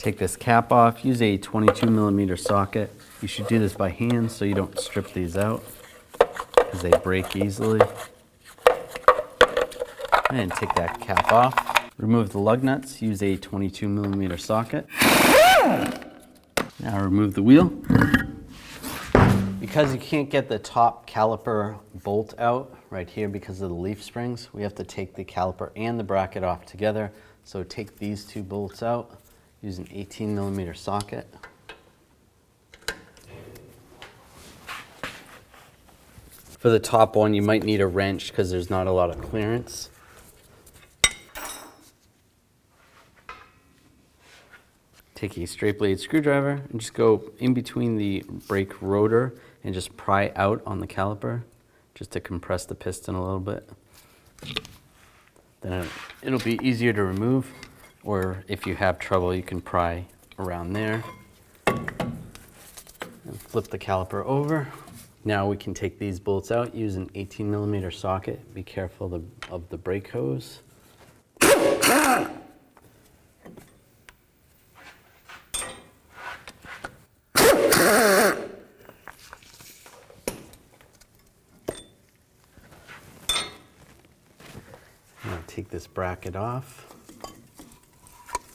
take this cap off. Use a 22mm socket. You should do this by hand so you don't strip these out because they break easily. And take that cap off. Remove the lug nuts. Use a 22mm socket. Now remove the wheel. Because you can't get the top caliper bolt out right here because of the leaf springs, we have to take the caliper and the bracket off together. So take these two bolts out. Use an 18mm socket. For the top one, you might need a wrench because there's not a lot of clearance. Take a straight blade screwdriver and just go in between the brake rotor and just pry out on the caliper just to compress the piston a little bit. Then it'll be easier to remove, or if you have trouble, you can pry around there and flip the caliper over. Now we can take these bolts out. Use an 18mm socket. Be careful of the brake hose. Now take this bracket off.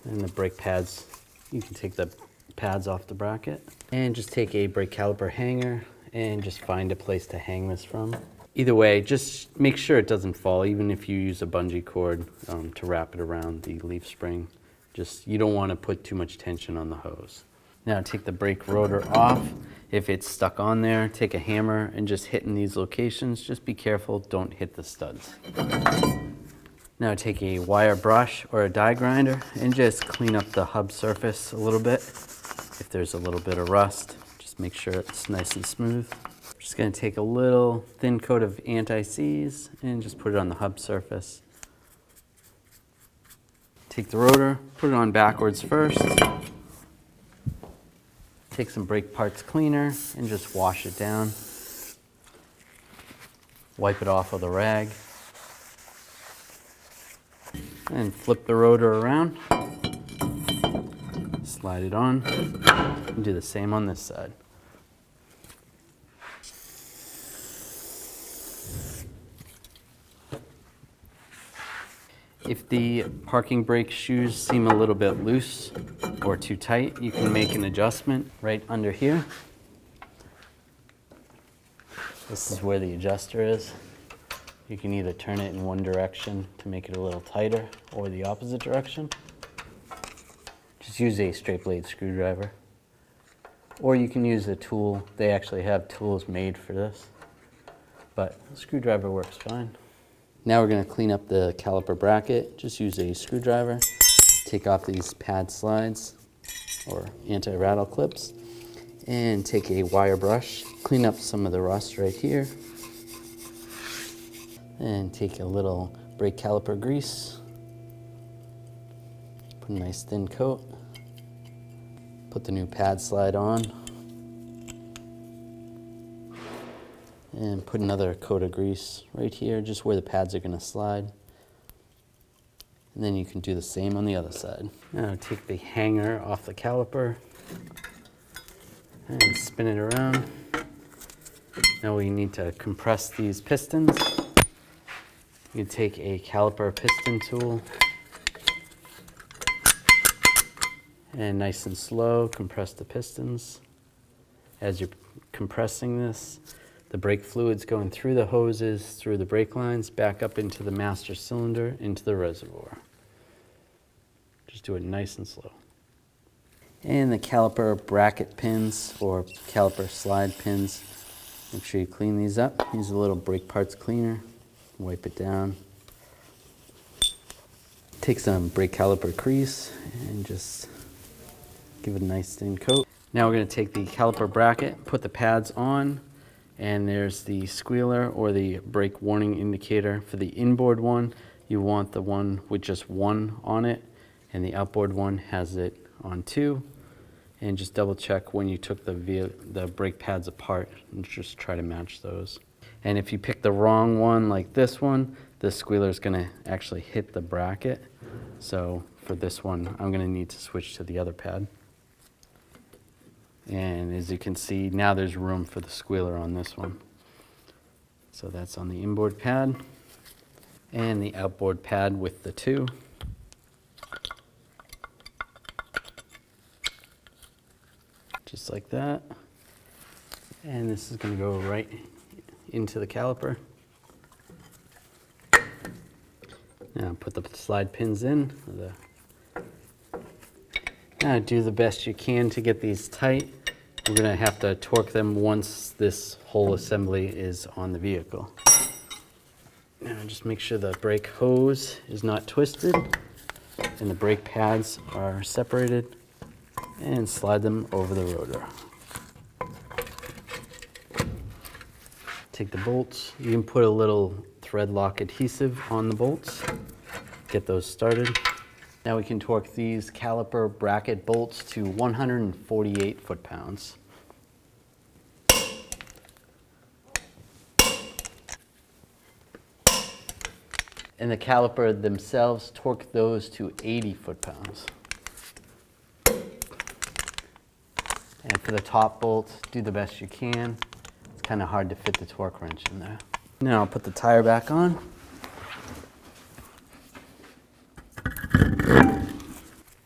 And the brake pads, you can take the pads off the bracket. And just take a brake caliper hanger and just find a place to hang this from. Either way, just make sure it doesn't fall, even if you use a bungee cord to wrap it around the leaf spring. You don't want to put too much tension on the hose. Now take the brake rotor off. If it's stuck on there, take a hammer and just hit in these locations. Just be careful, don't hit the studs. Now take a wire brush or a die grinder and just clean up the hub surface a little bit. If there's a little bit of rust, just make sure it's nice and smooth. I'm just going to take a little thin coat of anti-seize and just put it on the hub surface. Take the rotor, put it on backwards first. Take some brake parts cleaner and just wash it down. Wipe it off with a rag. And flip the rotor around. Slide it on. And do the same on this side. If the parking brake shoes seem a little bit loose or too tight, you can make an adjustment right under here. This is where the adjuster is. You can either turn it in one direction to make it a little tighter or the opposite direction. Just use a straight blade screwdriver. Or you can use a tool. They actually have tools made for this, but a screwdriver works fine. Now we're going to clean up the caliper bracket. Just use a screwdriver. Take off these pad slides or anti-rattle clips and take a wire brush. Clean up some of the rust right here. And take a little brake caliper grease. Put a nice thin coat. Put the new pad slide on. And put another coat of grease right here, just where the pads are going to slide. And then you can do the same on the other side. Now take the hanger off the caliper and spin it around. Now we need to compress these pistons. You take a caliper piston tool and nice and slow compress the pistons. As you're compressing this, the brake fluid's going through the hoses, through the brake lines, back up into the master cylinder, into the reservoir. Just do it nice and slow. And the caliper bracket pins or caliper slide pins, make sure you clean these up. Use a little brake parts cleaner, wipe it down. Take some brake caliper grease and just give it a nice thin coat. Now we're going to take the caliper bracket, put the pads on, and there's the squealer or the brake warning indicator. For the inboard one, you want the one with just one on it, and the outboard one has it on two. And just double check when you took the brake pads apart and just try to match those. And if you pick the wrong one like this one, the squealer is going to actually hit the bracket. So for this one, I'm going to need to switch to the other pad. And as you can see, now there's room for the squealer on this one. So that's on the inboard pad and the outboard pad with the two. Just like that. And this is going to go right into the caliper. Now put the slide pins in. Now do the best you can to get these tight. We're going to have to torque them once this whole assembly is on the vehicle. Now just make sure the brake hose is not twisted and the brake pads are separated, and slide them over the rotor. Take the bolts. You can put a little thread lock adhesive on the bolts. Get those started. Now we can torque these caliper bracket bolts to 148 foot-pounds. And the caliper themselves, torque those to 80 foot-pounds. And for the top bolt, do the best you can. It's kind of hard to fit the torque wrench in there. Now I'll put the tire back on.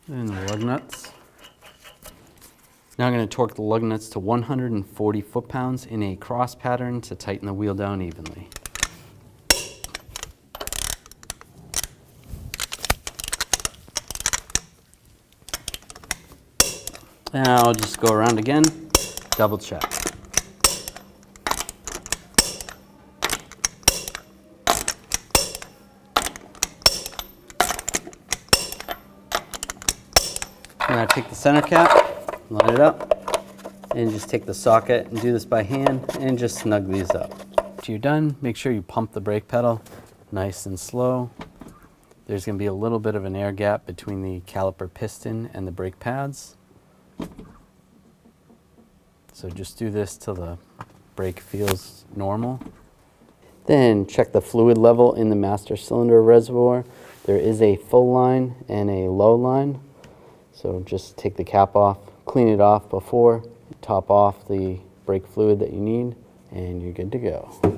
And the lug nuts. Now I'm going to torque the lug nuts to 140 foot-pounds in a cross pattern to tighten the wheel down evenly. Now I'll just go around again, double check. Now take the center cap, line it up, and just take the socket and do this by hand and just snug these up. After you're done, make sure you pump the brake pedal nice and slow. There's going to be a little bit of an air gap between the caliper piston and the brake pads. So just do this till the brake feels normal. Then check the fluid level in the master cylinder reservoir. There is a full line and a low line. So just take the cap off, clean it off before, top off the brake fluid that you need, and you're good to go.